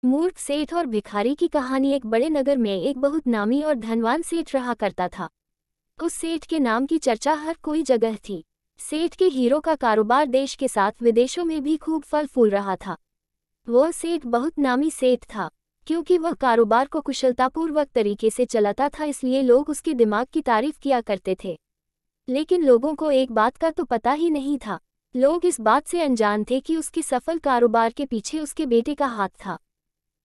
मूर्ख सेठ और भिखारी की कहानी। एक बड़े नगर में एक बहुत नामी और धनवान सेठ रहा करता था। उस सेठ के नाम की चर्चा हर कोई जगह थी। सेठ के हीरो का कारोबार देश के साथ विदेशों में भी खूब फल फूल रहा था। वह सेठ बहुत नामी सेठ था। क्योंकि वह कारोबार को कुशलतापूर्वक तरीके से चलाता था, इसलिए लोग उसके दिमाग की तारीफ किया करते थे। लेकिन लोगों को एक बात का तो पता ही नहीं था। लोग इस बात से अनजान थे कि उसके सफल कारोबार के पीछे उसके बेटे का हाथ था।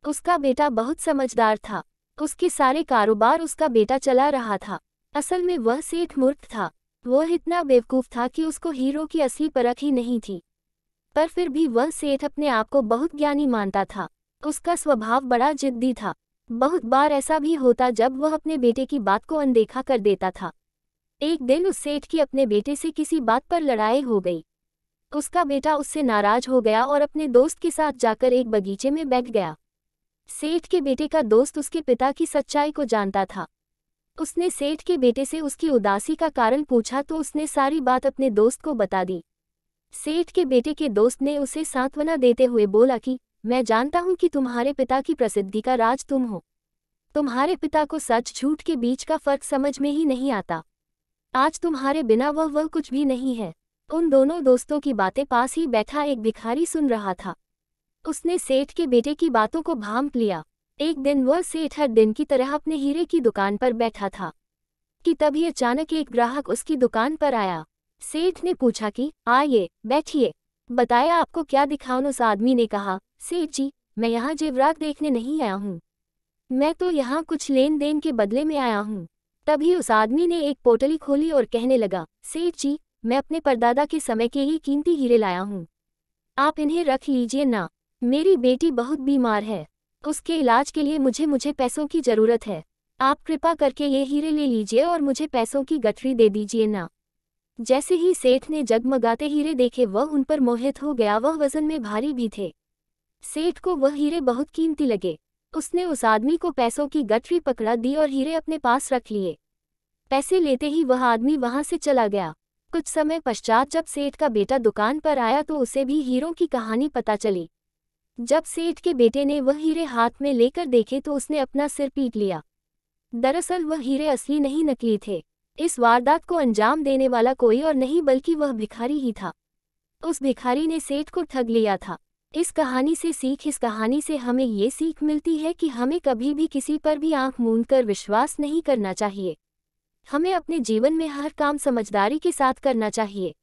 उसका बेटा बहुत समझदार था। उसके सारे कारोबार उसका बेटा चला रहा था। असल में वह सेठ मूर्ख था। वह इतना बेवकूफ था कि उसको हीरो की असली परख ही नहीं थी। पर फिर भी वह सेठ अपने आप को बहुत ज्ञानी मानता था। उसका स्वभाव बड़ा जिद्दी था। बहुत बार ऐसा भी होता जब वह अपने बेटे की बात को अनदेखा कर देता था। एक दिन उस सेठ की अपने बेटे से किसी बात पर लड़ाई हो गई। उसका बेटा उससे नाराज हो गया और अपने दोस्त के साथ जाकर एक बगीचे में बैठ गया। सेठ के बेटे का दोस्त उसके पिता की सच्चाई को जानता था। उसने सेठ के बेटे से उसकी उदासी का कारण पूछा तो उसने सारी बात अपने दोस्त को बता दी। सेठ के बेटे के दोस्त ने उसे सांत्वना देते हुए बोला कि मैं जानता हूं कि तुम्हारे पिता की प्रसिद्धि का राज तुम हो। तुम्हारे पिता को सच झूठ के बीच का फर्क समझ में ही नहीं आता। आज तुम्हारे बिना वह कुछ भी नहीं है। उन दोनों दोस्तों की बातें पास ही बैठा एक भिखारी सुन रहा था। उसने सेठ के बेटे की बातों को भांप लिया। एक दिन वह सेठ हर दिन की तरह अपने हीरे की दुकान पर बैठा था कि तभी अचानक एक ग्राहक उसकी दुकान पर आया। सेठ ने पूछा कि आइए बैठिए, बताया आपको क्या दिखाऊं। उस आदमी ने कहा, सेठ जी, मैं यहाँ जेवरात देखने नहीं आया हूँ, मैं तो यहाँ कुछ लेन देन के बदले में आया हूँ। तभी उस आदमी ने एक पोटली खोली और कहने लगा, सेठ जी, मैं अपने परदादा के समय के ही कीमती हीरे लाया हूँ, आप इन्हें रख लीजिए ना। मेरी बेटी बहुत बीमार है, उसके इलाज के लिए मुझे पैसों की जरूरत है। आप कृपा करके ये हीरे ले लीजिए और मुझे पैसों की गठरी दे दीजिए ना। जैसे ही सेठ ने जगमगाते हीरे देखे वह उन पर मोहित हो गया। वह वजन में भारी भी थे। सेठ को वह हीरे बहुत कीमती लगे। उसने उस आदमी को पैसों की गठरी पकड़ा दी और हीरे अपने पास रख लिए। पैसे लेते ही वह आदमी वहां से चला गया। कुछ समय पश्चात जब सेठ का बेटा दुकान पर आया तो उसे भी हीरों की कहानी पता चली। जब सेठ के बेटे ने वह हीरे हाथ में लेकर देखे तो उसने अपना सिर पीट लिया। दरअसल वह हीरे असली नहीं नकली थे। इस वारदात को अंजाम देने वाला कोई और नहीं बल्कि वह भिखारी ही था। उस भिखारी ने सेठ को ठग लिया था। इस कहानी से हमें ये सीख मिलती है कि हमें कभी भी किसी पर भी आंख मूंद कर विश्वास नहीं करना चाहिए। हमें अपने जीवन में हर काम समझदारी के साथ करना चाहिए।